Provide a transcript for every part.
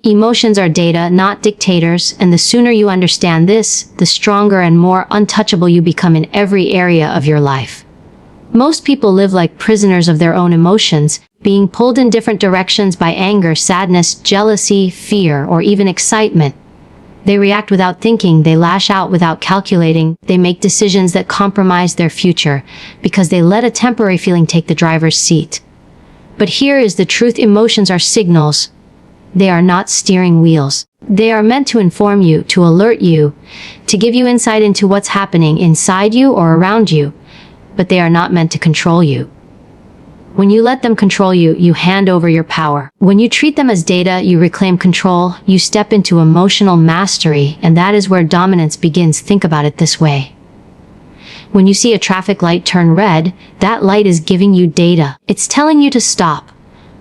Emotions are data, not dictators, and the sooner you understand this, the stronger and more untouchable you become in every area of your life. Most people live like prisoners of their own emotions, being pulled in different directions by anger, sadness, jealousy, fear, or even excitement. They react without thinking, they lash out without calculating, they make decisions that compromise their future because they let a temporary feeling take the driver's seat. But here is the truth: emotions are signals. They are not steering wheels. They are meant to inform you, to alert you, to give you insight into what's happening inside you or around you, but they are not meant to control you. When you let them control you, you hand over your power. When you treat them as data, you reclaim control, you step into emotional mastery, and that is where dominance begins. Think about it this way. When you see a traffic light turn red, that light is giving you data. It's telling you to stop.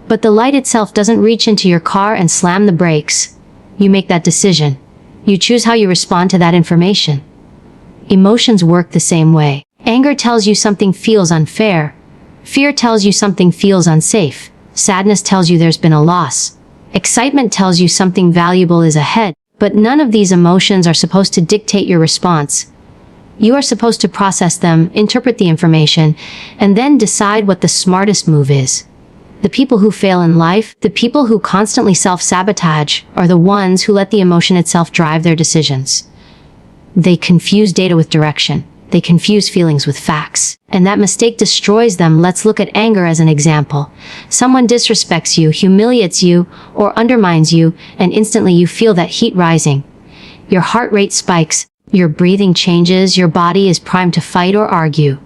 But the light itself doesn't reach into your car and slam the brakes. You make that decision. You choose how you respond to that information. Emotions work the same way. Anger tells you something feels unfair. Fear tells you something feels unsafe. Sadness tells you there's been a loss. Excitement tells you something valuable is ahead. But none of these emotions are supposed to dictate your response. You are supposed to process them, interpret the information, and then decide what the smartest move is. The people who fail in life, the people who constantly self-sabotage, are the ones who let the emotion itself drive their decisions. They confuse data with direction. They confuse feelings with facts. And that mistake destroys them. Let's look at anger as an example. Someone disrespects you, humiliates you, or undermines you, and instantly you feel that heat rising. Your heart rate spikes. Your breathing changes. Your body is primed to fight or argue.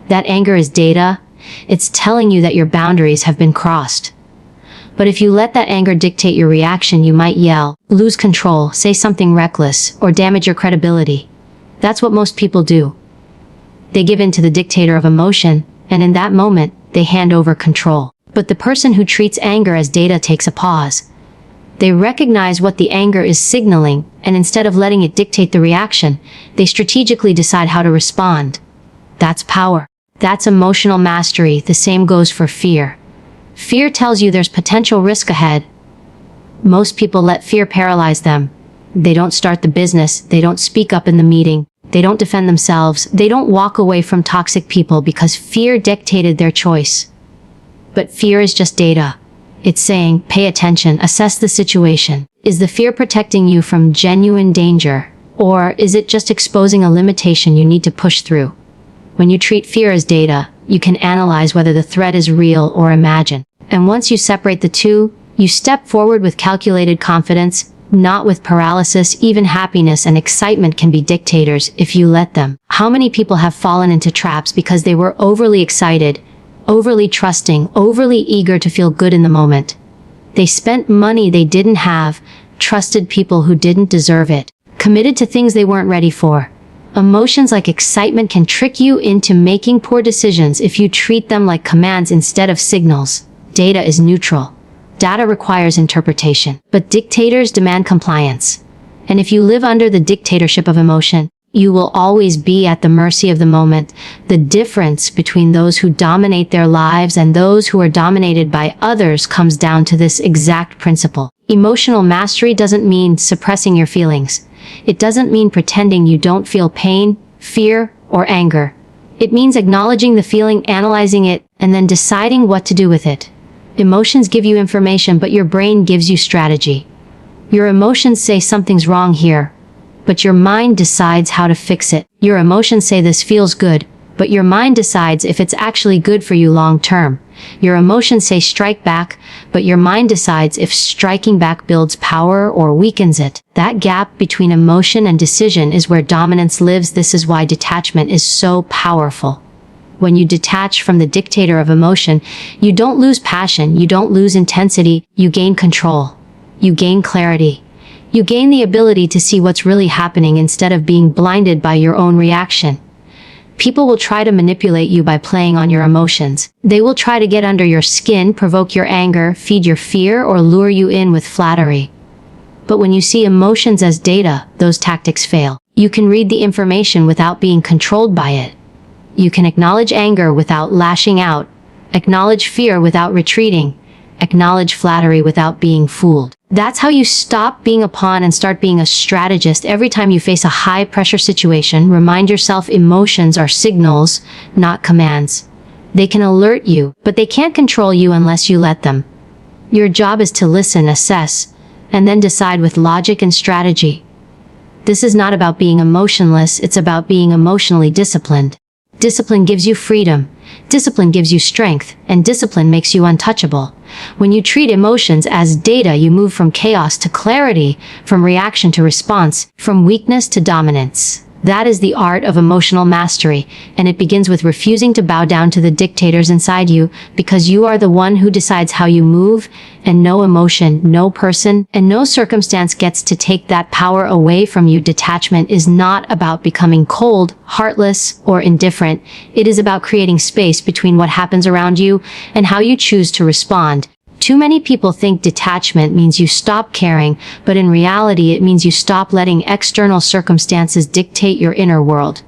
That anger is data. It's telling you that your boundaries have been crossed. But if you let that anger dictate your reaction, you might yell, lose control, say something reckless, or damage your credibility. That's what most people do. They give in to the dictator of emotion, and in that moment, they hand over control. But the person who treats anger as data takes a pause. They recognize what the anger is signaling, and instead of letting it dictate the reaction, they strategically decide how to respond. That's power. That's emotional mastery. The same goes for fear. Fear tells you there's potential risk ahead. Most people let fear paralyze them. They don't start the business, they don't speak up in the meeting, they don't defend themselves, they don't walk away from toxic people because fear dictated their choice. But fear is just data. It's saying, pay attention, assess the situation. Is the fear protecting you from genuine danger? Or is it just exposing a limitation you need to push through? When you treat fear as data, you can analyze whether the threat is real or imagined. And once you separate the two, you step forward with calculated confidence, not with paralysis. Even happiness and excitement can be dictators if you let them. How many people have fallen into traps because they were overly excited, overly trusting, overly eager to feel good in the moment? They spent money they didn't have, trusted people who didn't deserve it, committed to things they weren't ready for. Emotions like excitement can trick you into making poor decisions if you treat them like commands instead of signals. Data is neutral. Data requires interpretation, but dictators demand compliance. And if you live under the dictatorship of emotion, you will always be at the mercy of the moment. The difference between those who dominate their lives and those who are dominated by others comes down to this exact principle. Emotional mastery doesn't mean suppressing your feelings. It doesn't mean pretending you don't feel pain, fear, or anger. It means acknowledging the feeling, analyzing it, and then deciding what to do with it. Emotions give you information, but your brain gives you strategy. Your emotions say something's wrong here, but your mind decides how to fix it. Your emotions say this feels good, but your mind decides if it's actually good for you long term. Your emotions say strike back, but your mind decides if striking back builds power or weakens it. That gap between emotion and decision is where dominance lives. This is why detachment is so powerful. When you detach from the dictator of emotion, you don't lose passion, you don't lose intensity, you gain control. You gain clarity. You gain the ability to see what's really happening instead of being blinded by your own reaction. People will try to manipulate you by playing on your emotions. They will try to get under your skin, provoke your anger, feed your fear, or lure you in with flattery. But when you see emotions as data, those tactics fail. You can read the information without being controlled by it. You can acknowledge anger without lashing out, acknowledge fear without retreating, acknowledge flattery without being fooled. That's how you stop being a pawn and start being a strategist. Every time you face a high-pressure situation, remind yourself emotions are signals, not commands. They can alert you, but they can't control you unless you let them. Your job is to listen, assess, and then decide with logic and strategy. This is not about being emotionless, it's about being emotionally disciplined. Discipline gives you freedom, discipline gives you strength, and discipline makes you untouchable. When you treat emotions as data, you move from chaos to clarity, from reaction to response, from weakness to dominance. That is the art of emotional mastery, and it begins with refusing to bow down to the dictators inside you, because you are the one who decides how you move, and no emotion, no person, and no circumstance gets to take that power away from you. Detachment is not about becoming cold, heartless, or indifferent. It is about creating space between what happens around you and how you choose to respond. Too many people think detachment means you stop caring, but in reality it means you stop letting external circumstances dictate your inner world.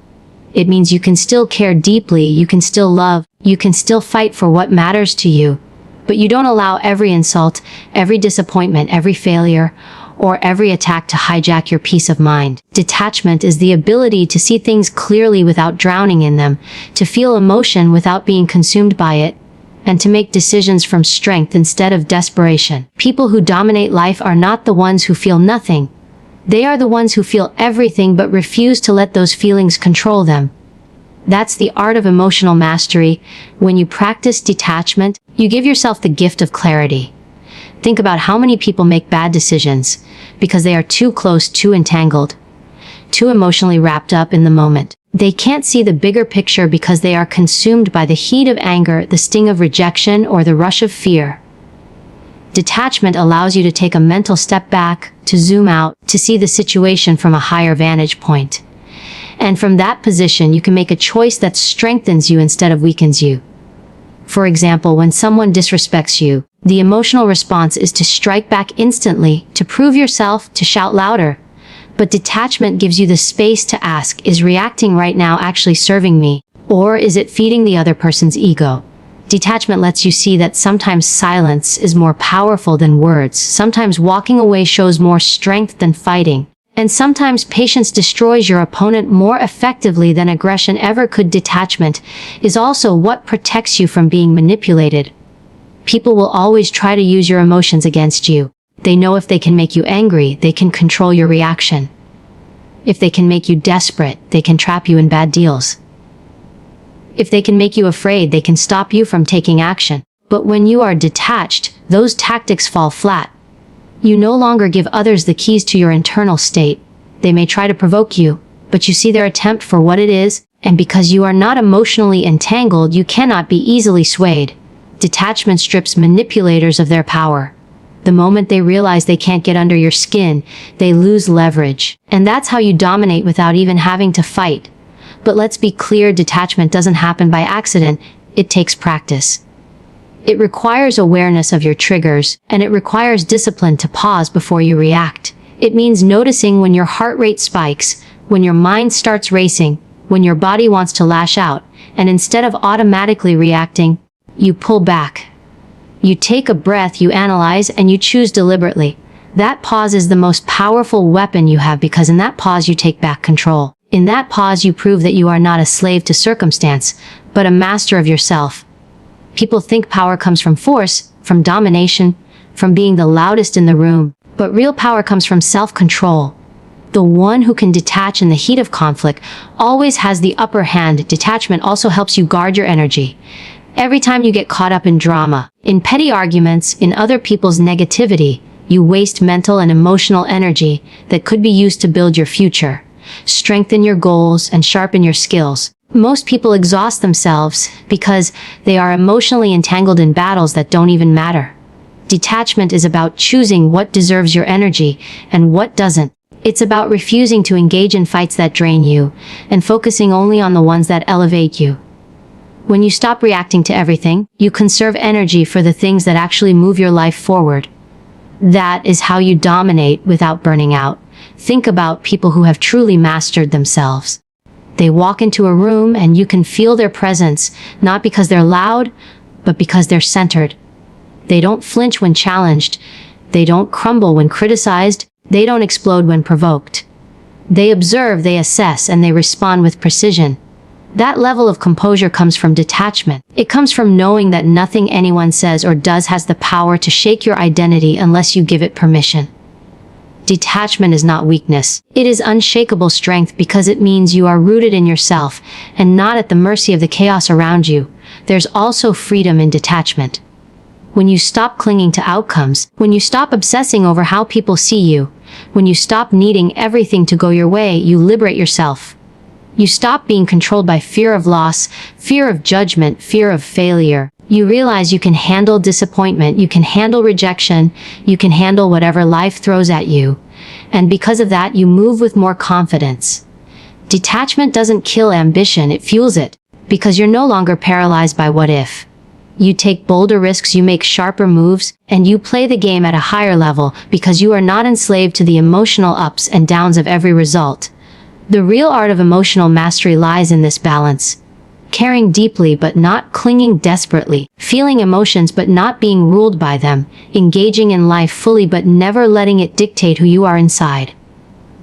It means you can still care deeply, you can still love, you can still fight for what matters to you, but you don't allow every insult, every disappointment, every failure, or every attack to hijack your peace of mind. Detachment is the ability to see things clearly without drowning in them, to feel emotion without being consumed by it, and to make decisions from strength instead of desperation. People who dominate life are not the ones who feel nothing. They are the ones who feel everything but refuse to let those feelings control them. That's the art of emotional mastery. When you practice detachment, you give yourself the gift of clarity. Think about how many people make bad decisions because they are too close, too entangled, too emotionally wrapped up in the moment. They can't see the bigger picture because they are consumed by the heat of anger, the sting of rejection, or the rush of fear. Detachment allows you to take a mental step back, to zoom out, to see the situation from a higher vantage point. And from that position, you can make a choice that strengthens you instead of weakens you. For example, when someone disrespects you, the emotional response is to strike back instantly, to prove yourself, to shout louder. But detachment gives you the space to ask, is reacting right now actually serving me? Or is it feeding the other person's ego? Detachment lets you see that sometimes silence is more powerful than words. Sometimes walking away shows more strength than fighting. And sometimes patience destroys your opponent more effectively than aggression ever could. Detachment is also what protects you from being manipulated. People will always try to use your emotions against you. They know if they can make you angry, they can control your reaction. If they can make you desperate, they can trap you in bad deals. If they can make you afraid, they can stop you from taking action. But when you are detached, those tactics fall flat. You no longer give others the keys to your internal state. They may try to provoke you, but you see their attempt for what it is, and because you are not emotionally entangled, you cannot be easily swayed. Detachment strips manipulators of their power. The moment they realize they can't get under your skin, they lose leverage. And that's how you dominate without even having to fight. But let's be clear, detachment doesn't happen by accident. It takes practice. It requires awareness of your triggers, and it requires discipline to pause before you react. It means noticing when your heart rate spikes, when your mind starts racing, when your body wants to lash out, and instead of automatically reacting, you pull back. You take a breath, you analyze, and you choose deliberately. That pause is the most powerful weapon you have, because in that pause you take back control. In that pause you prove that you are not a slave to circumstance, but a master of yourself. People think power comes from force, from domination, from being the loudest in the room. But real power comes from self-control. The one who can detach in the heat of conflict always has the upper hand. Detachment also helps you guard your energy. Every time you get caught up in drama, in petty arguments, in other people's negativity, you waste mental and emotional energy that could be used to build your future, strengthen your goals, and sharpen your skills. Most people exhaust themselves because they are emotionally entangled in battles that don't even matter. Detachment is about choosing what deserves your energy and what doesn't. It's about refusing to engage in fights that drain you and focusing only on the ones that elevate you. When you stop reacting to everything, you conserve energy for the things that actually move your life forward. That is how you dominate without burning out. Think about people who have truly mastered themselves. They walk into a room and you can feel their presence, not because they're loud, but because they're centered. They don't flinch when challenged. They don't crumble when criticized. They don't explode when provoked. They observe, they assess, and they respond with precision. That level of composure comes from detachment. It comes from knowing that nothing anyone says or does has the power to shake your identity unless you give it permission. Detachment is not weakness. It is unshakable strength because it means you are rooted in yourself and not at the mercy of the chaos around you. There's also freedom in detachment. When you stop clinging to outcomes, when you stop obsessing over how people see you, when you stop needing everything to go your way, you liberate yourself. You stop being controlled by fear of loss, fear of judgment, fear of failure. You realize you can handle disappointment, you can handle rejection, you can handle whatever life throws at you. And because of that, you move with more confidence. Detachment doesn't kill ambition, it fuels it, because you're no longer paralyzed by what if. You take bolder risks, you make sharper moves, and you play the game at a higher level because you are not enslaved to the emotional ups and downs of every result. The real art of emotional mastery lies in this balance. Caring deeply but not clinging desperately, feeling emotions but not being ruled by them, engaging in life fully but never letting it dictate who you are inside.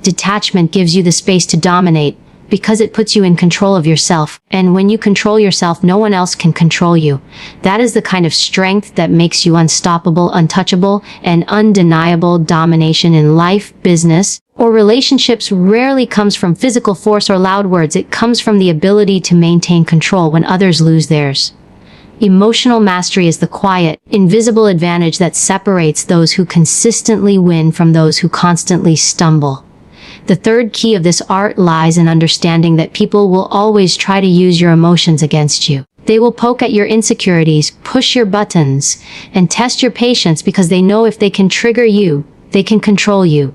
Detachment gives you the space to dominate because it puts you in control of yourself, and when you control yourself, no one else can control you. That is the kind of strength that makes you unstoppable, untouchable, and undeniable. Domination in life, business, or relationships rarely comes from physical force or loud words. It comes from the ability to maintain control when others lose theirs. Emotional mastery is the quiet, invisible advantage that separates those who consistently win from those who constantly stumble. The third key of this art lies in understanding that people will always try to use your emotions against you. They will poke at your insecurities, push your buttons, and test your patience because they know if they can trigger you, they can control you.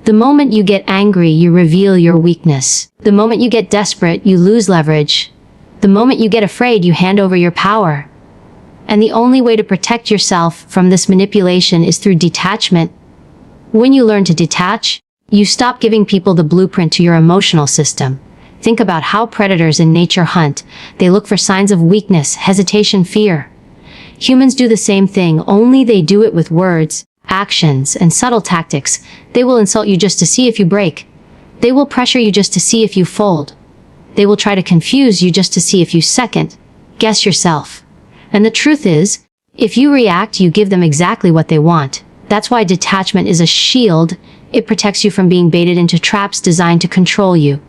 The moment you get angry, you reveal your weakness. The moment you get desperate, you lose leverage. The moment you get afraid, you hand over your power. And the only way to protect yourself from this manipulation is through detachment. When you learn to detach, you stop giving people the blueprint to your emotional system. Think about how predators in nature hunt. They look for signs of weakness, hesitation, fear. Humans do the same thing, only they do it with words, actions, and subtle tactics. They will insult you just to see if you break. They will pressure you just to see if you fold. They will try to confuse you just to see if you second guess yourself. And the truth is, if you react, you give them exactly what they want. That's why detachment is a shield. It protects you from being baited into traps designed to control you.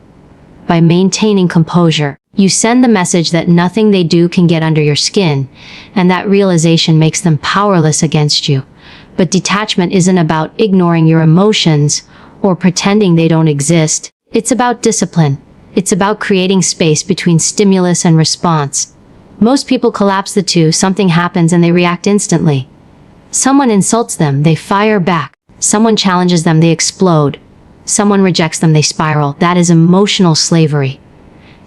By maintaining composure, you send the message that nothing they do can get under your skin, and that realization makes them powerless against you. But detachment isn't about ignoring your emotions or pretending they don't exist. It's about discipline. It's about creating space between stimulus and response. Most people collapse the two. Something happens and they react instantly. Someone insults them, they fire back. Someone challenges them, they explode. Someone rejects them, they spiral. That is emotional slavery.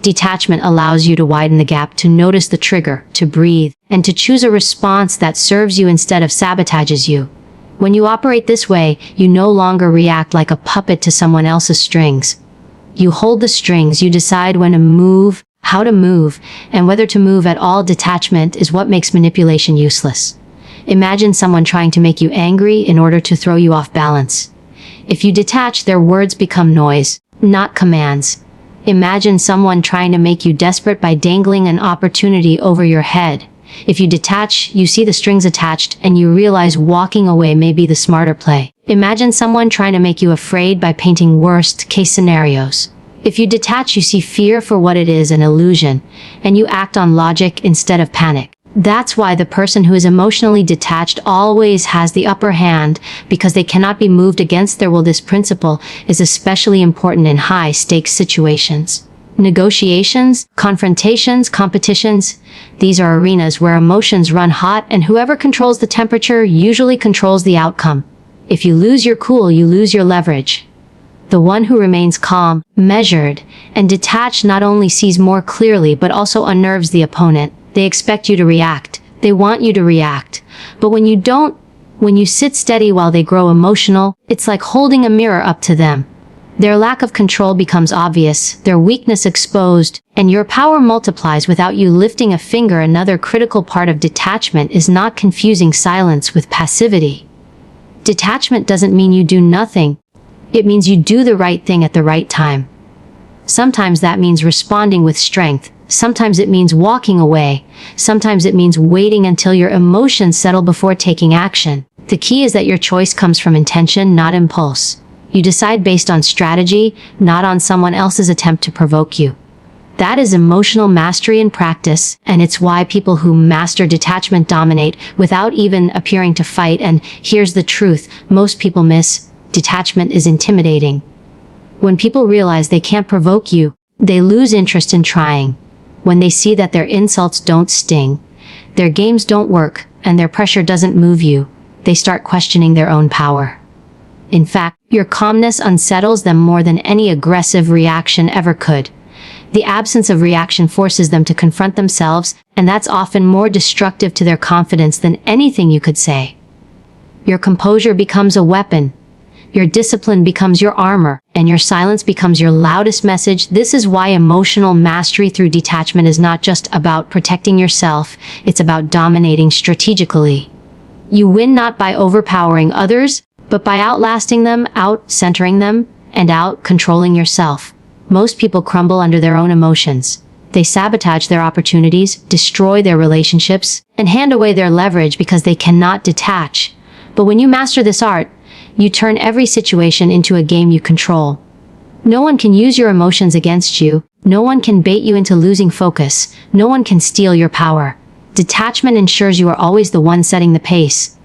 Detachment allows you to widen the gap, to notice the trigger, to breathe, and to choose a response that serves you instead of sabotages you. When you operate this way, you no longer react like a puppet to someone else's strings. You hold the strings, you decide when to move, how to move, and whether to move at all. Detachment is what makes manipulation useless. Imagine someone trying to make you angry in order to throw you off balance. If you detach, their words become noise, not commands. Imagine someone trying to make you desperate by dangling an opportunity over your head. If you detach, you see the strings attached and you realize walking away may be the smarter play. Imagine someone trying to make you afraid by painting worst-case scenarios. If you detach, you see fear for what it is, an illusion, and you act on logic instead of panic. That's why the person who is emotionally detached always has the upper hand, because they cannot be moved against their will. This principle is especially important in high-stakes situations. Negotiations, confrontations, competitions. These are arenas where emotions run hot, and whoever controls the temperature usually controls the outcome. If you lose your cool, you lose your leverage. The one who remains calm, measured, and detached not only sees more clearly but also unnerves the opponent. They expect you to react. They want you to react. But when you don't, when you sit steady while they grow emotional, it's like holding a mirror up to them. Their lack of control becomes obvious, their weakness exposed, and your power multiplies without you lifting a finger. Another critical part of detachment is not confusing silence with passivity. Detachment doesn't mean you do nothing. It means you do the right thing at the right time. Sometimes that means responding with strength. Sometimes it means walking away. Sometimes it means waiting until your emotions settle before taking action. The key is that your choice comes from intention, not impulse. You decide based on strategy, not on someone else's attempt to provoke you. That is emotional mastery in practice, and it's why people who master detachment dominate without even appearing to fight. And here's the truth most people miss: detachment is intimidating. When people realize they can't provoke you, they lose interest in trying. When they see that their insults don't sting, their games don't work, and their pressure doesn't move you, they start questioning their own power. In fact, your calmness unsettles them more than any aggressive reaction ever could. The absence of reaction forces them to confront themselves, and that's often more destructive to their confidence than anything you could say. Your composure becomes a weapon. Your discipline becomes your armor, and your silence becomes your loudest message. This is why emotional mastery through detachment is not just about protecting yourself, it's about dominating strategically. You win not by overpowering others, but by outlasting them, out-centering them, and out-controlling yourself. Most people crumble under their own emotions. They sabotage their opportunities, destroy their relationships, and hand away their leverage because they cannot detach. But when you master this art, you turn every situation into a game you control. No one can use your emotions against you. No one can bait you into losing focus. No one can steal your power. Detachment ensures you are always the one setting the pace,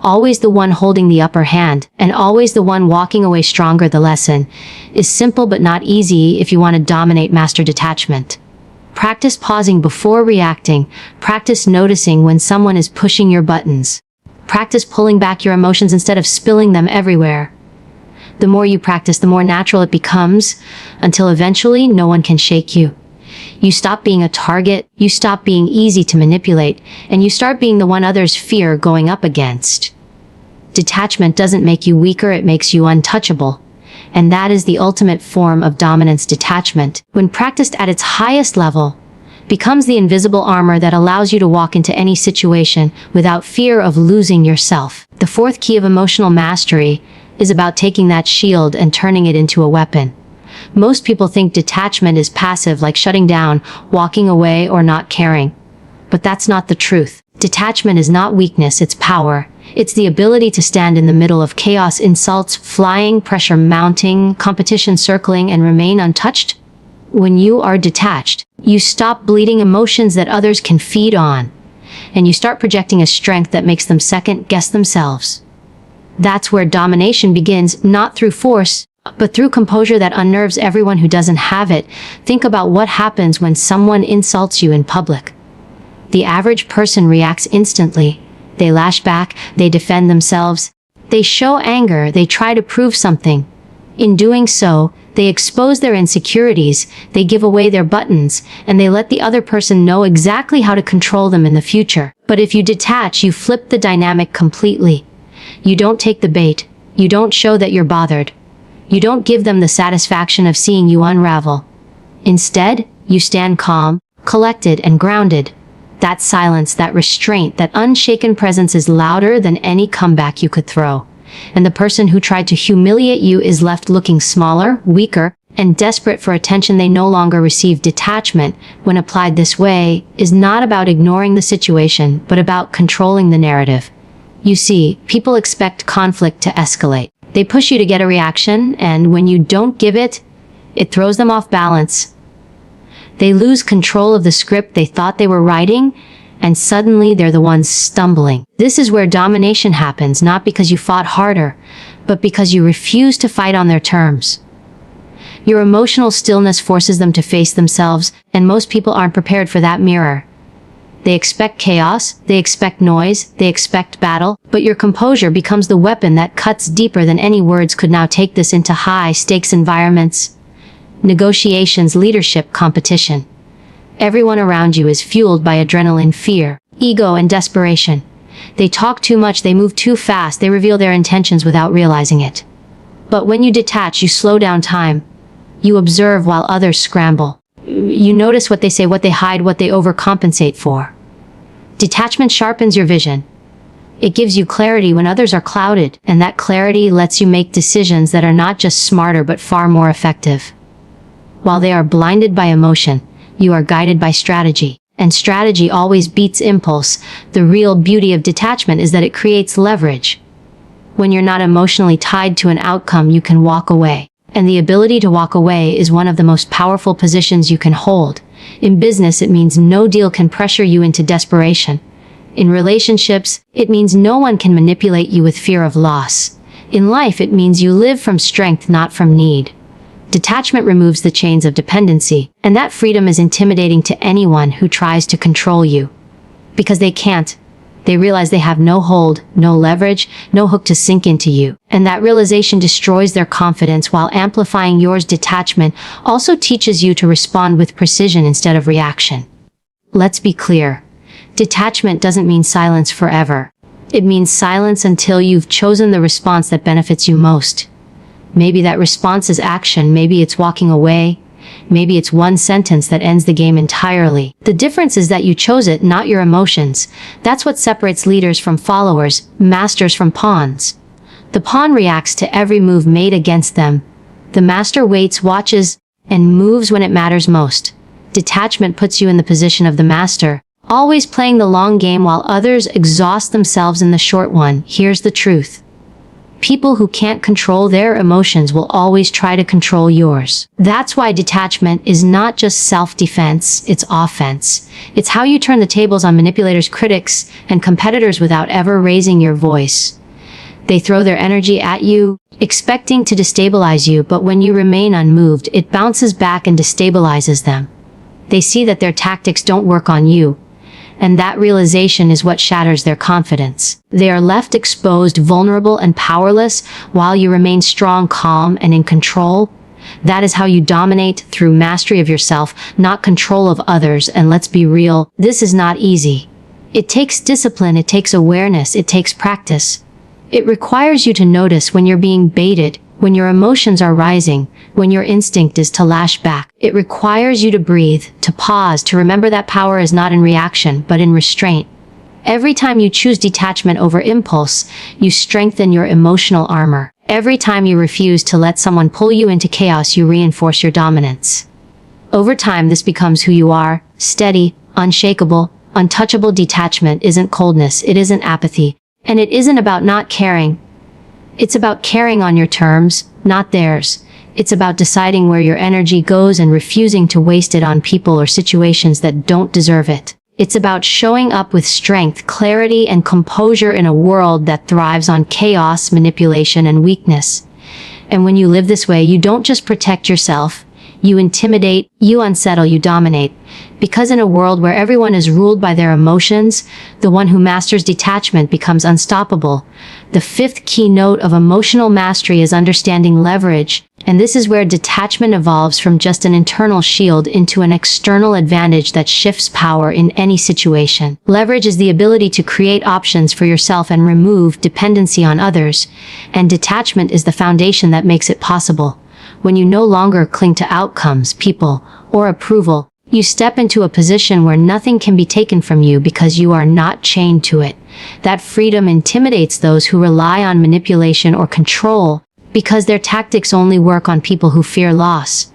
always the one holding the upper hand, and always the one walking away stronger. The lesson is simple but not easy if you want to dominate master detachment. Practice pausing before reacting. Practice noticing when someone is pushing your buttons. Practice pulling back your emotions instead of spilling them everywhere. The more you practice, the more natural it becomes, until eventually no one can shake you. You stop being a target, you stop being easy to manipulate, and you start being the one others fear going up against. Detachment doesn't make you weaker, it makes you untouchable. And that is the ultimate form of dominance. Detachment, when practiced at its highest level, becomes the invisible armor that allows you to walk into any situation without fear of losing yourself. The fourth key of emotional mastery is about taking that shield and turning it into a weapon. Most people think detachment is passive, like shutting down, walking away, or not caring. But that's not the truth. Detachment is not weakness, it's power. It's the ability to stand in the middle of chaos, insults flying, pressure mounting, competition circling, and remain untouched. When you are detached, you stop bleeding emotions that others can feed on, and you start projecting a strength that makes them second-guess themselves. That's where domination begins, not through force, but through composure that unnerves everyone who doesn't have it. Think about what happens when someone insults you in public. The average person reacts instantly. They lash back, they defend themselves, they show anger, they try to prove something. In doing so, they expose their insecurities, they give away their buttons, and they let the other person know exactly how to control them in the future. But if you detach, you flip the dynamic completely. You don't take the bait. You don't show that you're bothered. You don't give them the satisfaction of seeing you unravel. Instead, you stand calm, collected, and grounded. That silence, that restraint, that unshaken presence is louder than any comeback you could throw. And the person who tried to humiliate you is left looking smaller, weaker, and desperate for attention they no longer receive. Detachment, when applied this way, is not about ignoring the situation, but about controlling the narrative. You see, people expect conflict to escalate. They push you to get a reaction, and when you don't give it, it throws them off balance. They lose control of the script they thought they were writing, and suddenly they're the ones stumbling. This is where domination happens, not because you fought harder, but because you refuse to fight on their terms. Your emotional stillness forces them to face themselves, and most people aren't prepared for that mirror. They expect chaos, they expect noise, they expect battle, but your composure becomes the weapon that cuts deeper than any words could. Now take this into high-stakes environments. Negotiations, leadership, competition. Everyone around you is fueled by adrenaline, fear, ego, and desperation. They talk too much, they move too fast, they reveal their intentions without realizing it. But when you detach, you slow down time. You observe while others scramble. You notice what they say, what they hide, what they overcompensate for. Detachment sharpens your vision. It gives you clarity when others are clouded, and that clarity lets you make decisions that are not just smarter but far more effective. While they are blinded by emotion, you are guided by strategy. And strategy always beats impulse. The real beauty of detachment is that it creates leverage. When you're not emotionally tied to an outcome, you can walk away. And the ability to walk away is one of the most powerful positions you can hold. In business, it means no deal can pressure you into desperation. In relationships, it means no one can manipulate you with fear of loss. In life, it means you live from strength, not from need. Detachment removes the chains of dependency, and that freedom is intimidating to anyone who tries to control you. Because they can't. They realize they have no hold, no leverage, no hook to sink into you. And that realization destroys their confidence while amplifying yours. Detachment also teaches you to respond with precision instead of reaction. Let's be clear. Detachment doesn't mean silence forever. It means silence until you've chosen the response that benefits you most. Maybe that response is action, maybe it's walking away, maybe it's one sentence that ends the game entirely. The difference is that you chose it, not your emotions. That's what separates leaders from followers, masters from pawns. The pawn reacts to every move made against them. The master waits, watches, and moves when it matters most. Detachment puts you in the position of the master, always playing the long game while others exhaust themselves in the short one. Here's the truth. People who can't control their emotions will always try to control yours. That's why detachment is not just self-defense, it's offense. It's how you turn the tables on manipulators, critics, and competitors without ever raising your voice. They throw their energy at you, expecting to destabilize you, but when you remain unmoved, it bounces back and destabilizes them. They see that their tactics don't work on you, and that realization is what shatters their confidence. They are left exposed, vulnerable, and powerless, while you remain strong, calm, and in control. That is how you dominate, through mastery of yourself, not control of others. And let's be real, this is not easy. It takes discipline, it takes awareness, it takes practice. It requires you to notice when you're being baited, when your emotions are rising, when your instinct is to lash back. It requires you to breathe, to pause, to remember that power is not in reaction, but in restraint. Every time you choose detachment over impulse, you strengthen your emotional armor. Every time you refuse to let someone pull you into chaos, you reinforce your dominance. Over time, this becomes who you are: steady, unshakable, untouchable. Detachment isn't coldness, it isn't apathy, and it isn't about not caring. It's about caring on your terms, not theirs. It's about deciding where your energy goes and refusing to waste it on people or situations that don't deserve it. It's about showing up with strength, clarity, and composure in a world that thrives on chaos, manipulation, and weakness. And when you live this way, you don't just protect yourself. You intimidate, you unsettle, you dominate. Because in a world where everyone is ruled by their emotions, the one who masters detachment becomes unstoppable. The fifth keynote of emotional mastery is understanding leverage, and this is where detachment evolves from just an internal shield into an external advantage that shifts power in any situation. Leverage is the ability to create options for yourself and remove dependency on others, and detachment is the foundation that makes it possible. When you no longer cling to outcomes, people, or approval, you step into a position where nothing can be taken from you because you are not chained to it. That freedom intimidates those who rely on manipulation or control, because their tactics only work on people who fear loss.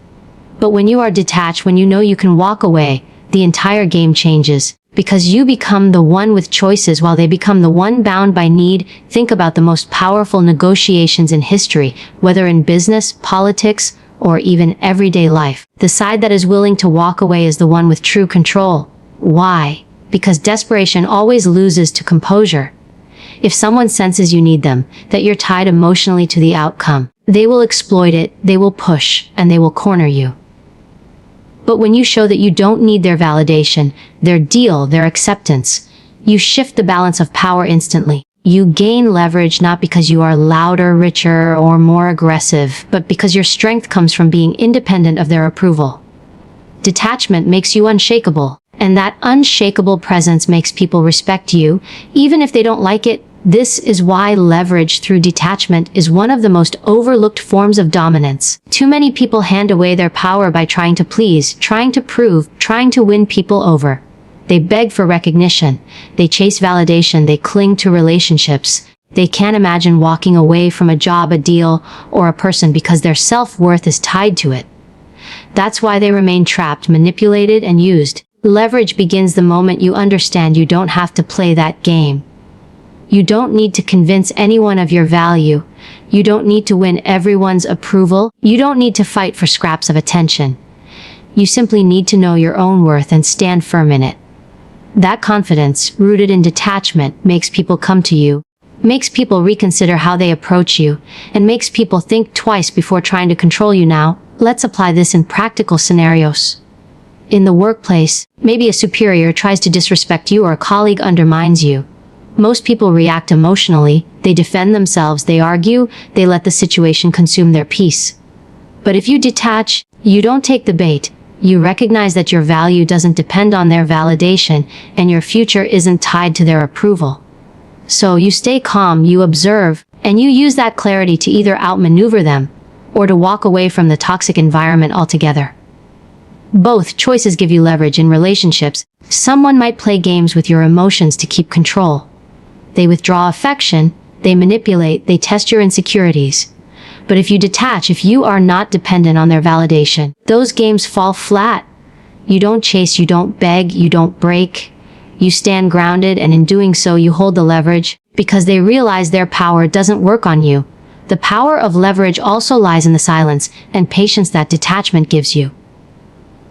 But when you are detached, when you know you can walk away, the entire game changes. Because you become the one with choices while they become the one bound by need. Think about the most powerful negotiations in history, whether in business, politics, or even everyday life. The side that is willing to walk away is the one with true control. Why? Because desperation always loses to composure. If someone senses you need them, that you're tied emotionally to the outcome, they will exploit it, they will push, and they will corner you. But when you show that you don't need their validation, their deal, their acceptance, you shift the balance of power instantly. You gain leverage not because you are louder, richer, or more aggressive, but because your strength comes from being independent of their approval. Detachment makes you unshakable, and that unshakable presence makes people respect you, even if they don't like it. This is why leverage through detachment is one of the most overlooked forms of dominance. Too many people hand away their power by trying to please, trying to prove, trying to win people over. They beg for recognition. They chase validation. They cling to relationships. They can't imagine walking away from a job, a deal, or a person because their self-worth is tied to it. That's why they remain trapped, manipulated, and used. Leverage begins the moment you understand you don't have to play that game. You don't need to convince anyone of your value. You don't need to win everyone's approval. You don't need to fight for scraps of attention. You simply need to know your own worth and stand firm in it. That confidence, rooted in detachment, makes people come to you, makes people reconsider how they approach you, and makes people think twice before trying to control you. Now, let's apply this in practical scenarios. In the workplace, maybe a superior tries to disrespect you or a colleague undermines you. Most people react emotionally. They defend themselves, they argue, they let the situation consume their peace. But if you detach, you don't take the bait. You recognize that your value doesn't depend on their validation, and your future isn't tied to their approval. So you stay calm, you observe, and you use that clarity to either outmaneuver them, or to walk away from the toxic environment altogether. Both choices give you leverage in relationships. Someone might play games with your emotions to keep control. They withdraw affection, they manipulate, they test your insecurities. But if you detach, if you are not dependent on their validation, those games fall flat. You don't chase, you don't beg, you don't break. You stand grounded, and in doing so you hold the leverage, because they realize their power doesn't work on you. The power of leverage also lies in the silence and patience that detachment gives you.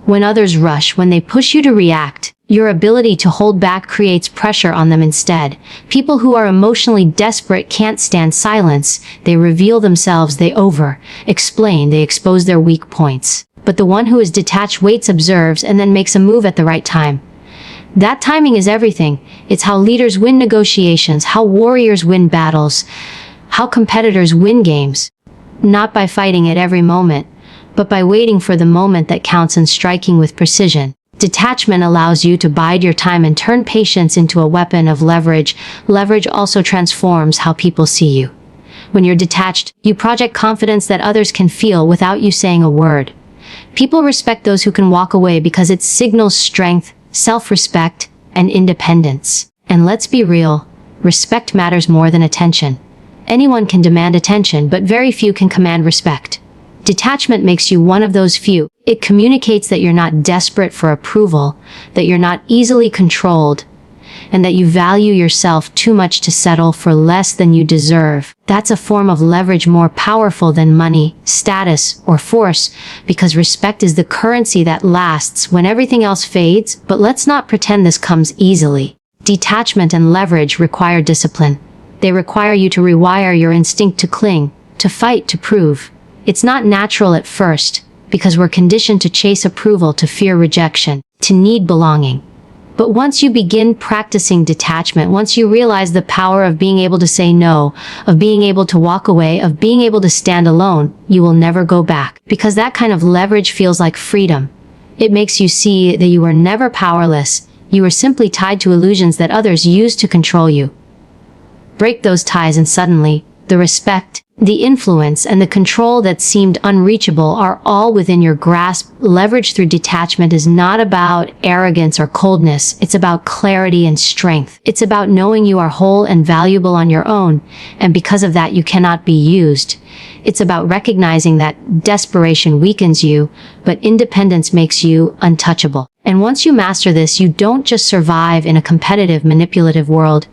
When others rush, when they push you to react, your ability to hold back creates pressure on them instead. People who are emotionally desperate can't stand silence. They reveal themselves, they over-explain, they expose their weak points. But the one who is detached waits, observes, and then makes a move at the right time. That timing is everything. It's how leaders win negotiations, how warriors win battles, how competitors win games. Not by fighting at every moment, but by waiting for the moment that counts and striking with precision. Detachment allows you to bide your time and turn patience into a weapon of leverage. Leverage also transforms how people see you. When you're detached, you project confidence that others can feel without you saying a word. People respect those who can walk away because it signals strength, self-respect, and independence. And let's be real, respect matters more than attention. Anyone can demand attention, but very few can command respect. Detachment makes you one of those few. It communicates that you're not desperate for approval, that you're not easily controlled, and that you value yourself too much to settle for less than you deserve. That's a form of leverage more powerful than money, status, or force, because respect is the currency that lasts when everything else fades. But let's not pretend this comes easily. Detachment and leverage require discipline. They require you to rewire your instinct to cling, to fight, to prove. It's not natural at first, because we're conditioned to chase approval, to fear rejection, to need belonging. But once you begin practicing detachment, once you realize the power of being able to say no, of being able to walk away, of being able to stand alone, you will never go back. Because that kind of leverage feels like freedom. It makes you see that you are never powerless. You are simply tied to illusions that others use to control you. Break those ties, and suddenly, the respect, the influence, and the control that seemed unreachable are all within your grasp. Leverage through detachment is not about arrogance or coldness. It's about clarity and strength. It's about knowing you are whole and valuable on your own, and because of that you cannot be used. It's about recognizing that desperation weakens you, but independence makes you untouchable. And once you master this, you don't just survive in a competitive, manipulative world.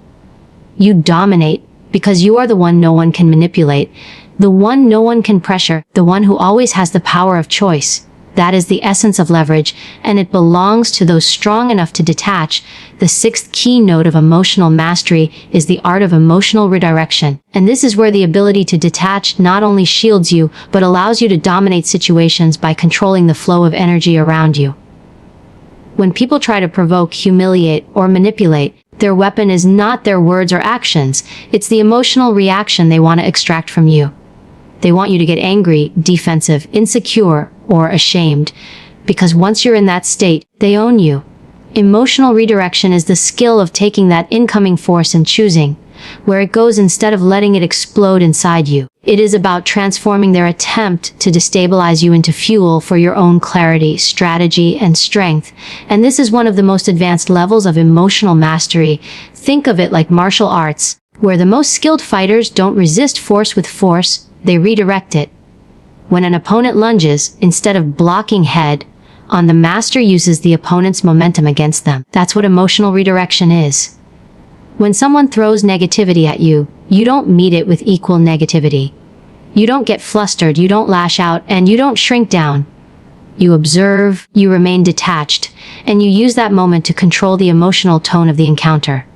You dominate. Because you are the one no one can manipulate, the one no one can pressure, the one who always has the power of choice. That is the essence of leverage, and it belongs to those strong enough to detach. The sixth keynote of emotional mastery is the art of emotional redirection. And this is where the ability to detach not only shields you, but allows you to dominate situations by controlling the flow of energy around you. When people try to provoke, humiliate, or manipulate, their weapon is not their words or actions. It's the emotional reaction they want to extract from you. They want you to get angry, defensive, insecure, or ashamed, because once you're in that state, they own you. Emotional redirection is the skill of taking that incoming force and choosing, where it goes instead of letting it explode inside you. It is about transforming their attempt to destabilize you into fuel for your own clarity, strategy, and strength. And this is one of the most advanced levels of emotional mastery. Think of it like martial arts, where the most skilled fighters don't resist force with force, they redirect it. When an opponent lunges, instead of blocking head on, the master uses the opponent's momentum against them. That's what emotional redirection is. When someone throws negativity at you, you don't meet it with equal negativity. You don't get flustered, you don't lash out, and you don't shrink down. You observe, you remain detached, and you use that moment to control the emotional tone of the encounter.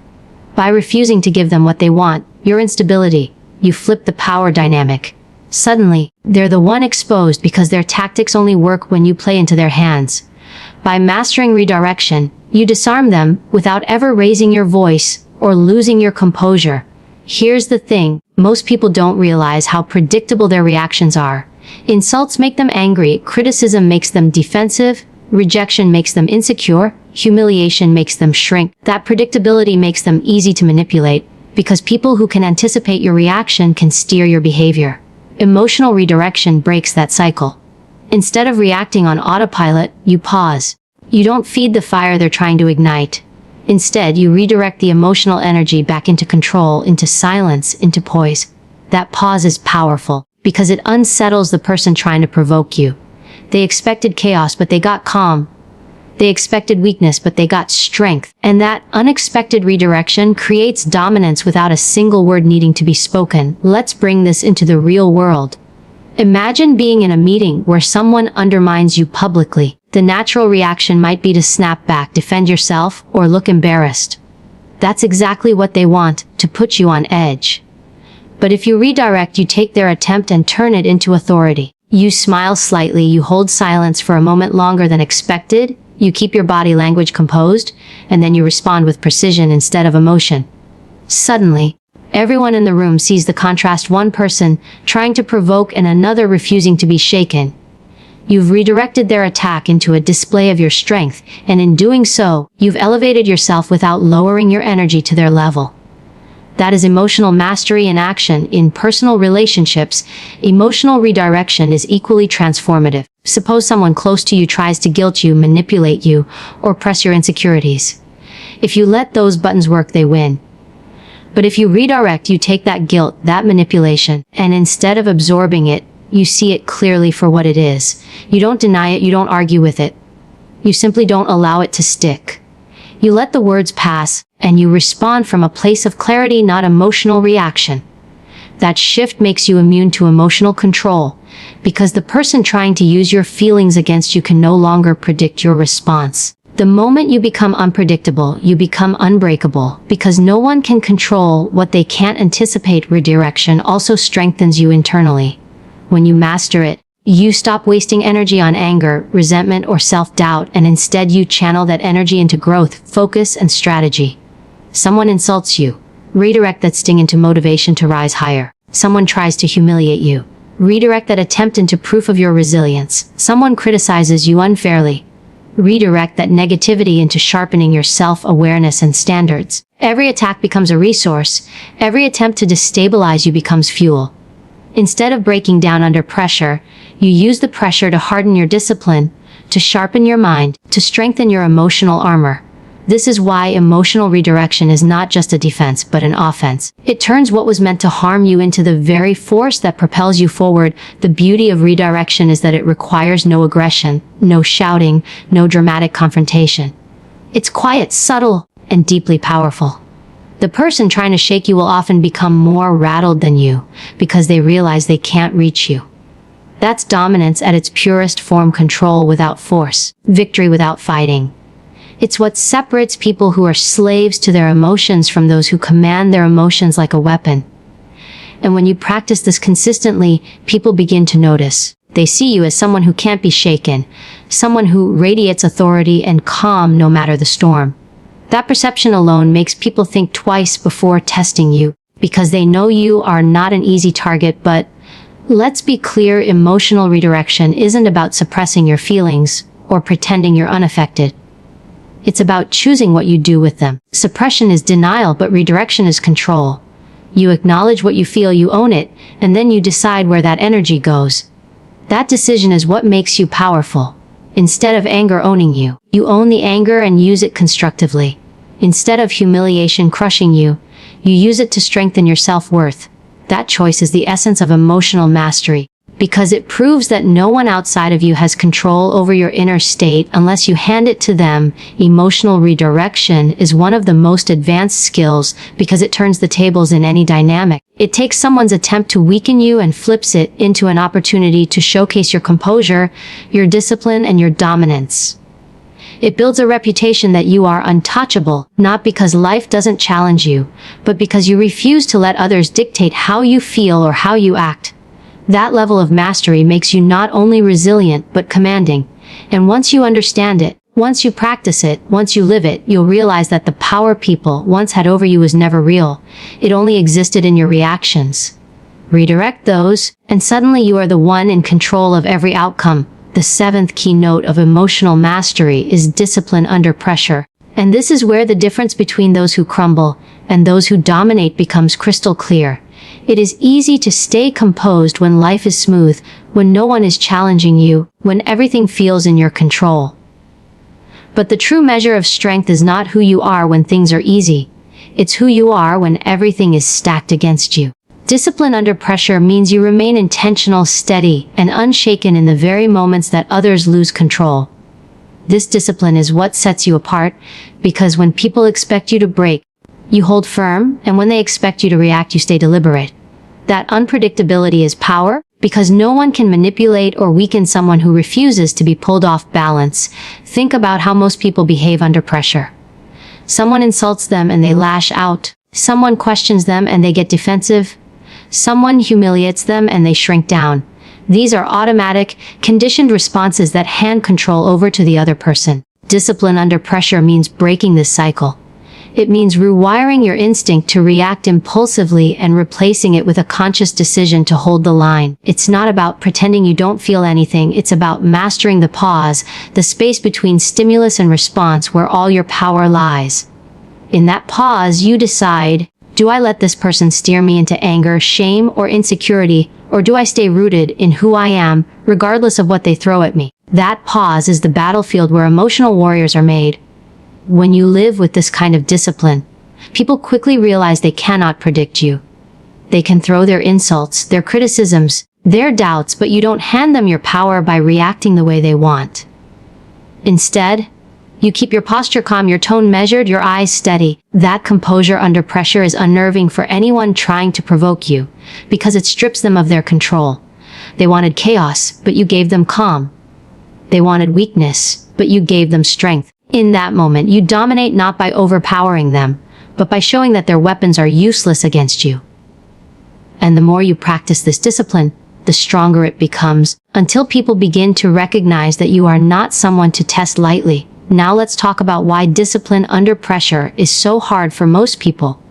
By refusing to give them what they want, your instability, you flip the power dynamic. Suddenly, they're the one exposed because their tactics only work when you play into their hands. By mastering redirection, you disarm them without ever raising your voice or losing your composure. Here's the thing, most people don't realize how predictable their reactions are. Insults make them angry, criticism makes them defensive, rejection makes them insecure, humiliation makes them shrink. That predictability makes them easy to manipulate, because people who can anticipate your reaction can steer your behavior. Emotional redirection breaks that cycle. Instead of reacting on autopilot, you pause. You don't feed the fire they're trying to ignite. Instead, you redirect the emotional energy back into control, into silence, into poise. That pause is powerful, because it unsettles the person trying to provoke you. They expected chaos, but they got calm. They expected weakness, but they got strength. And that unexpected redirection creates dominance without a single word needing to be spoken. Let's bring this into the real world. Imagine being in a meeting where someone undermines you publicly. The natural reaction might be to snap back, defend yourself, or look embarrassed. That's exactly what they want, to put you on edge. But if you redirect, you take their attempt and turn it into authority. You smile slightly, you hold silence for a moment longer than expected, you keep your body language composed, and then you respond with precision instead of emotion. Suddenly, everyone in the room sees the contrast: one person trying to provoke and another refusing to be shaken. You've redirected their attack into a display of your strength, and in doing so, you've elevated yourself without lowering your energy to their level. That is emotional mastery in action. In personal relationships, emotional redirection is equally transformative. Suppose someone close to you tries to guilt you, manipulate you, or press your insecurities. If you let those buttons work, they win. But if you redirect, you take that guilt, that manipulation, and instead of absorbing it, you see it clearly for what it is. You don't deny it, you don't argue with it. You simply don't allow it to stick. You let the words pass, and you respond from a place of clarity, not emotional reaction. That shift makes you immune to emotional control, because the person trying to use your feelings against you can no longer predict your response. The moment you become unpredictable, you become unbreakable, because no one can control what they can't anticipate. Redirection also strengthens you internally. When you master it, you stop wasting energy on anger, resentment, or self-doubt, and instead you channel that energy into growth, focus, and strategy. Someone insults you. Redirect that sting into motivation to rise higher. Someone tries to humiliate you. Redirect that attempt into proof of your resilience. Someone criticizes you unfairly. Redirect that negativity into sharpening your self-awareness and standards. Every attack becomes a resource. Every attempt to destabilize you becomes fuel. Instead of breaking down under pressure, you use the pressure to harden your discipline, to sharpen your mind, to strengthen your emotional armor. This is why emotional redirection is not just a defense, but an offense. It turns what was meant to harm you into the very force that propels you forward. The beauty of redirection is that it requires no aggression, no shouting, no dramatic confrontation. It's quiet, subtle, and deeply powerful. The person trying to shake you will often become more rattled than you, because they realize they can't reach you. That's dominance at its purest form: control without force, victory without fighting. It's what separates people who are slaves to their emotions from those who command their emotions like a weapon. And when you practice this consistently, people begin to notice. They see you as someone who can't be shaken, someone who radiates authority and calm no matter the storm. That perception alone makes people think twice before testing you, because they know you are not an easy target. But let's be clear, emotional redirection isn't about suppressing your feelings or pretending you're unaffected. It's about choosing what you do with them. Suppression is denial, but redirection is control. You acknowledge what you feel, you own it, and then you decide where that energy goes. That decision is what makes you powerful. Instead of anger owning you, you own the anger and use it constructively. Instead of humiliation crushing you, you use it to strengthen your self-worth. That choice is the essence of emotional mastery, because it proves that no one outside of you has control over your inner state unless you hand it to them. Emotional redirection is one of the most advanced skills because it turns the tables in any dynamic. It takes someone's attempt to weaken you and flips it into an opportunity to showcase your composure, your discipline, and your dominance. It builds a reputation that you are untouchable, not because life doesn't challenge you, but because you refuse to let others dictate how you feel or how you act. That level of mastery makes you not only resilient, but commanding. And once you understand it, once you practice it, once you live it, you'll realize that the power people once had over you was never real. It only existed in your reactions. Redirect those, and suddenly you are the one in control of every outcome. The seventh keynote of emotional mastery is discipline under pressure. And this is where the difference between those who crumble and those who dominate becomes crystal clear. It is easy to stay composed when life is smooth, when no one is challenging you, when everything feels in your control. But the true measure of strength is not who you are when things are easy. It's who you are when everything is stacked against you. Discipline under pressure means you remain intentional, steady, and unshaken in the very moments that others lose control. This discipline is what sets you apart, because when people expect you to break, you hold firm, and when they expect you to react, you stay deliberate. That unpredictability is power, because no one can manipulate or weaken someone who refuses to be pulled off balance. Think about how most people behave under pressure. Someone insults them and they lash out. Someone questions them and they get defensive. Someone humiliates them and they shrink down. These are automatic, conditioned responses that hand control over to the other person. Discipline under pressure means breaking this cycle. It means rewiring your instinct to react impulsively and replacing it with a conscious decision to hold the line. It's not about pretending you don't feel anything. It's about mastering the pause, the space between stimulus and response where all your power lies. In that pause, you decide, do I let this person steer me into anger, shame, or insecurity, or do I stay rooted in who I am, regardless of what they throw at me? That pause is the battlefield where emotional warriors are made. When you live with this kind of discipline, people quickly realize they cannot predict you. They can throw their insults, their criticisms, their doubts, but you don't hand them your power by reacting the way they want. Instead, you keep your posture calm, your tone measured, your eyes steady. That composure under pressure is unnerving for anyone trying to provoke you, because it strips them of their control. They wanted chaos, but you gave them calm. They wanted weakness, but you gave them strength. In that moment, you dominate not by overpowering them, but by showing that their weapons are useless against you. And the more you practice this discipline, the stronger it becomes, until people begin to recognize that you are not someone to test lightly. Now let's talk about why discipline under pressure is so hard for most people.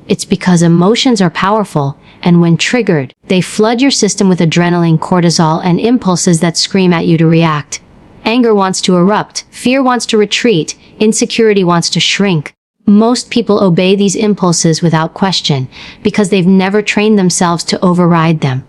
It's because emotions are powerful, and when triggered, they flood your system with adrenaline, cortisol, and impulses that scream at you to react. Anger wants to erupt, fear wants to retreat, insecurity wants to shrink. Most people obey these impulses without question, because they've never trained themselves to override them.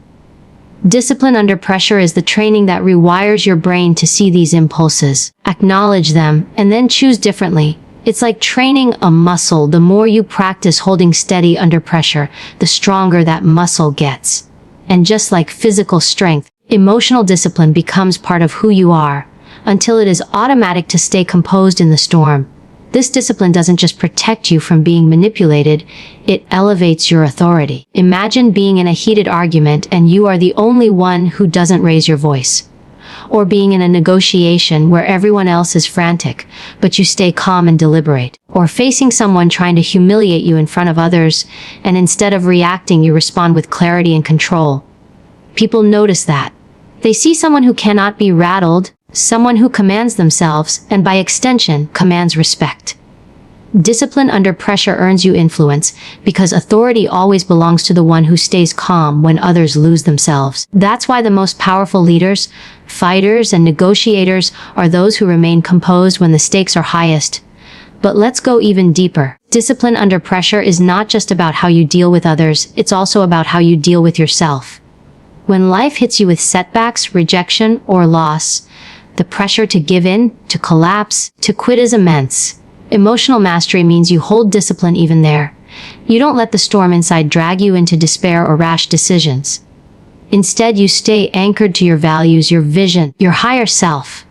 Discipline under pressure is the training that rewires your brain to see these impulses, acknowledge them, and then choose differently. It's like training a muscle. The more you practice holding steady under pressure, the stronger that muscle gets. And just like physical strength, emotional discipline becomes part of who you are, until it is automatic to stay composed in the storm. This discipline doesn't just protect you from being manipulated, it elevates your authority. Imagine being in a heated argument and you are the only one who doesn't raise your voice. Or being in a negotiation where everyone else is frantic, but you stay calm and deliberate. Or facing someone trying to humiliate you in front of others, and instead of reacting, you respond with clarity and control. People notice that. They see someone who cannot be rattled, someone who commands themselves, and by extension, commands respect. Discipline under pressure earns you influence, because authority always belongs to the one who stays calm when others lose themselves. That's why the most powerful leaders, fighters, and negotiators are those who remain composed when the stakes are highest. But let's go even deeper. Discipline under pressure is not just about how you deal with others, it's also about how you deal with yourself. When life hits you with setbacks, rejection, or loss, the pressure to give in, to collapse, to quit is immense. Emotional mastery means you hold discipline even there. You don't let the storm inside drag you into despair or rash decisions. Instead, you stay anchored to your values, your vision, your higher self.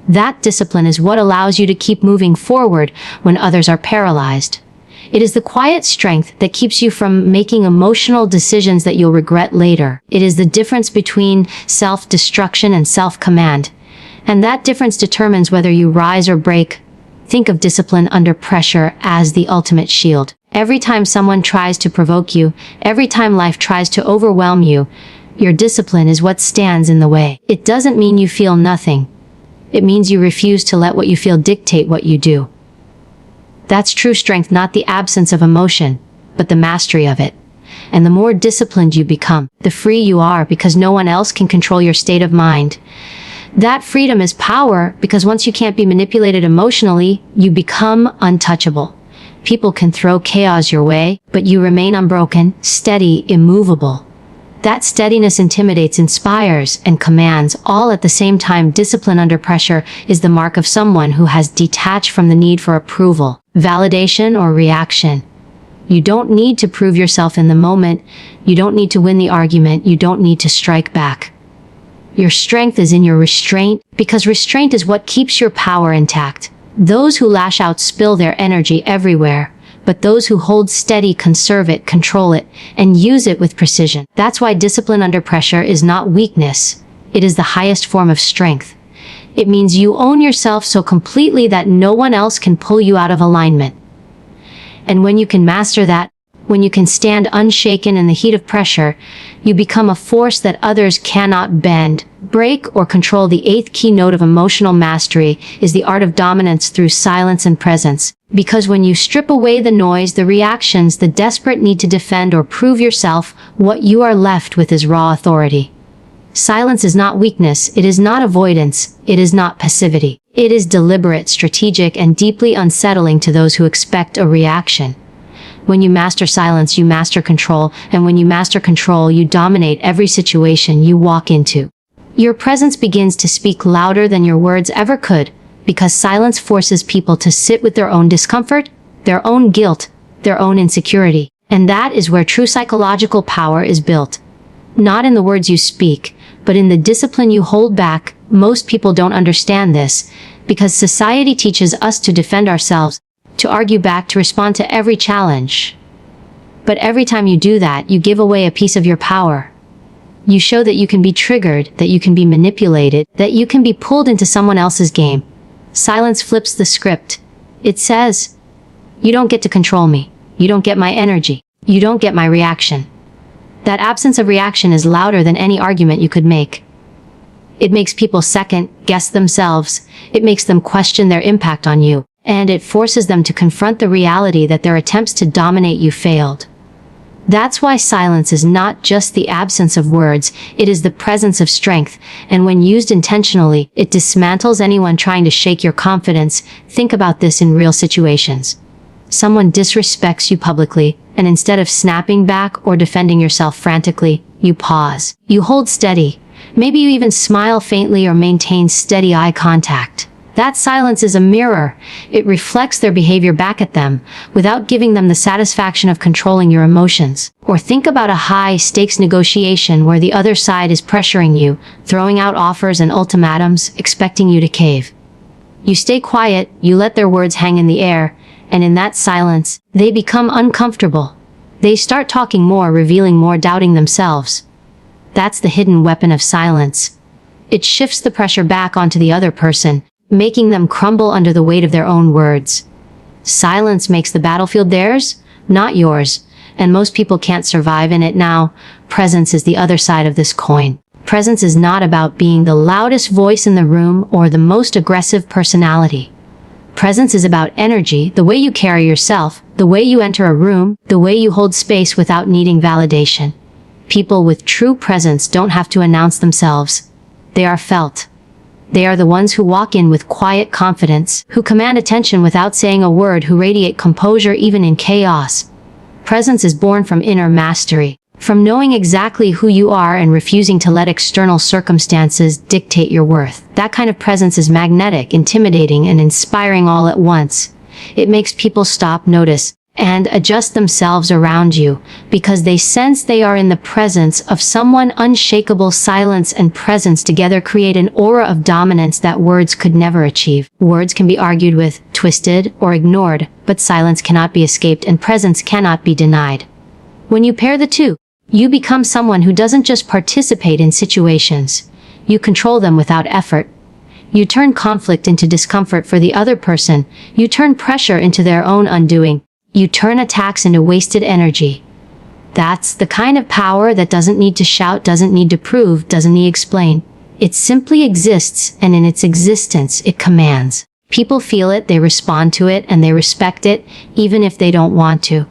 That discipline is what allows you to keep moving forward when others are paralyzed. It is the quiet strength that keeps you from making emotional decisions that you'll regret later. It is the difference between self-destruction and self-command. And that difference determines whether you rise or break. Think of discipline under pressure as the ultimate shield. Every time someone tries to provoke you, every time life tries to overwhelm you, your discipline is what stands in the way. It doesn't mean you feel nothing. It means you refuse to let what you feel dictate what you do. That's true strength, not the absence of emotion, but the mastery of it. And the more disciplined you become, the free you are because no one else can control your state of mind. That freedom is power because once you can't be manipulated emotionally, you become untouchable. People can throw chaos your way, but you remain unbroken, steady, immovable. That steadiness intimidates, inspires, and commands all at the same time. Discipline under pressure is the mark of someone who has detached from the need for approval, validation, or reaction. You don't need to prove yourself in the moment. You don't need to win the argument. You don't need to strike back. Your strength is in your restraint, because restraint is what keeps your power intact. Those who lash out spill their energy everywhere, but those who hold steady conserve it, control it, and use it with precision. That's why discipline under pressure is not weakness. It is the highest form of strength. It means you own yourself so completely that no one else can pull you out of alignment. And when you can master that, when you can stand unshaken in the heat of pressure, you become a force that others cannot bend, break, or control. The eighth keynote of emotional mastery is the art of dominance through silence and presence. Because when you strip away the noise, the reactions, the desperate need to defend or prove yourself, what you are left with is raw authority. Silence is not weakness, it is not avoidance, it is not passivity. It is deliberate, strategic, and deeply unsettling to those who expect a reaction. When you master silence, you master control, and when you master control, you dominate every situation you walk into. Your presence begins to speak louder than your words ever could, because silence forces people to sit with their own discomfort, their own guilt, their own insecurity. And that is where true psychological power is built. Not in the words you speak, but in the discipline you hold back. Most people don't understand this, because society teaches us to defend ourselves, to argue back, to respond to every challenge. But every time you do that, you give away a piece of your power. You show that you can be triggered, that you can be manipulated, that you can be pulled into someone else's game. Silence flips the script. It says, you don't get to control me. You don't get my energy. You don't get my reaction. That absence of reaction is louder than any argument you could make. It makes people second guess themselves. It makes them question their impact on you. And it forces them to confront the reality that their attempts to dominate you failed. That's why silence is not just the absence of words, it is the presence of strength, and when used intentionally, it dismantles anyone trying to shake your confidence. Think about this in real situations. Someone disrespects you publicly, and instead of snapping back or defending yourself frantically, you pause. You hold steady. Maybe you even smile faintly or maintain steady eye contact. That silence is a mirror. It reflects their behavior back at them, without giving them the satisfaction of controlling your emotions. Or think about a high-stakes negotiation where the other side is pressuring you, throwing out offers and ultimatums, expecting you to cave. You stay quiet, you let their words hang in the air, and in that silence, they become uncomfortable. They start talking more, revealing more, doubting themselves. That's the hidden weapon of silence. It shifts the pressure back onto the other person, making them crumble under the weight of their own words. Silence makes the battlefield theirs, not yours, and most people can't survive in it now. Presence is the other side of this coin. Presence is not about being the loudest voice in the room or the most aggressive personality. Presence is about energy, the way you carry yourself, the way you enter a room, the way you hold space without needing validation. People with true presence don't have to announce themselves. They are felt. They are the ones who walk in with quiet confidence, who command attention without saying a word, who radiate composure even in chaos. Presence is born from inner mastery, from knowing exactly who you are and refusing to let external circumstances dictate your worth. That kind of presence is magnetic, intimidating, and inspiring all at once. It makes people stop, notice, and adjust themselves around you, because they sense they are in the presence of someone unshakable. Silence and presence together create an aura of dominance that words could never achieve. Words can be argued with, twisted, or ignored, but silence cannot be escaped and presence cannot be denied. When you pair the two, you become someone who doesn't just participate in situations. You control them without effort. You turn conflict into discomfort for the other person. You turn pressure into their own undoing. You turn attacks into wasted energy. That's the kind of power that doesn't need to shout, doesn't need to prove, doesn't need to explain. It simply exists, and in its existence, it commands. People feel it, they respond to it, and they respect it, even if they don't want to.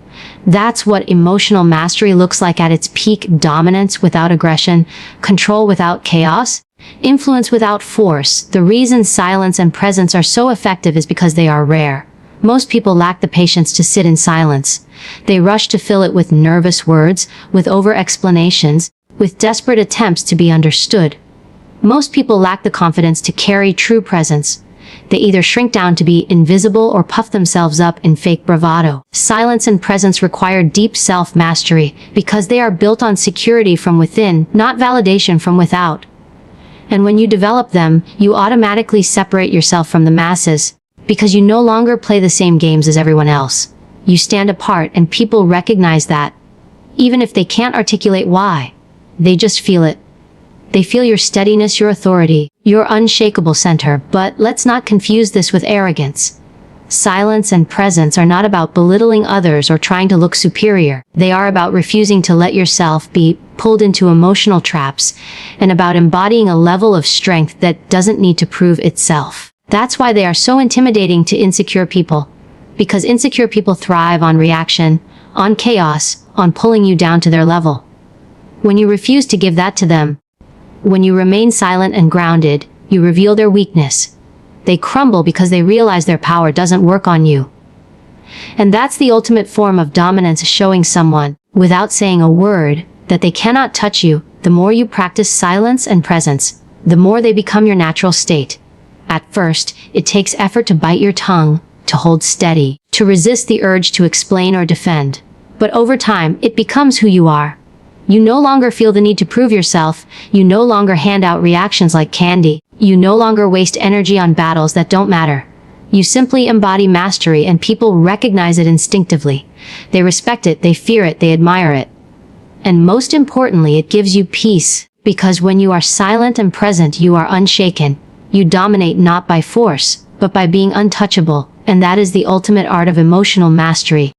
That's what emotional mastery looks like at its peak: dominance without aggression, control without chaos, influence without force. The reason silence and presence are so effective is because they are rare. Most people lack the patience to sit in silence. They rush to fill it with nervous words, with over-explanations, with desperate attempts to be understood. Most people lack the confidence to carry true presence. They either shrink down to be invisible or puff themselves up in fake bravado. Silence and presence require deep self-mastery, because they are built on security from within, not validation from without. And when you develop them, you automatically separate yourself from the masses, because you no longer play the same games as everyone else. You stand apart, and people recognize that. Even if they can't articulate why, they just feel it. They feel your steadiness, your authority, your unshakable center. But let's not confuse this with arrogance. Silence and presence are not about belittling others or trying to look superior. They are about refusing to let yourself be pulled into emotional traps, and about embodying a level of strength that doesn't need to prove itself. That's why they are so intimidating to insecure people. Because insecure people thrive on reaction, on chaos, on pulling you down to their level. When you refuse to give that to them, when you remain silent and grounded, you reveal their weakness. They crumble because they realize their power doesn't work on you. And that's the ultimate form of dominance, showing someone, without saying a word, that they cannot touch you. The more you practice silence and presence, the more they become your natural state. At first, it takes effort to bite your tongue, to hold steady, to resist the urge to explain or defend. But over time, it becomes who you are. You no longer feel the need to prove yourself. You no longer hand out reactions like candy. You no longer waste energy on battles that don't matter. You simply embody mastery, and people recognize it instinctively. They respect it, they fear it, they admire it. And most importantly, it gives you peace, because when you are silent and present, you are unshaken. You dominate not by force, but by being untouchable, and that is the ultimate art of emotional mastery.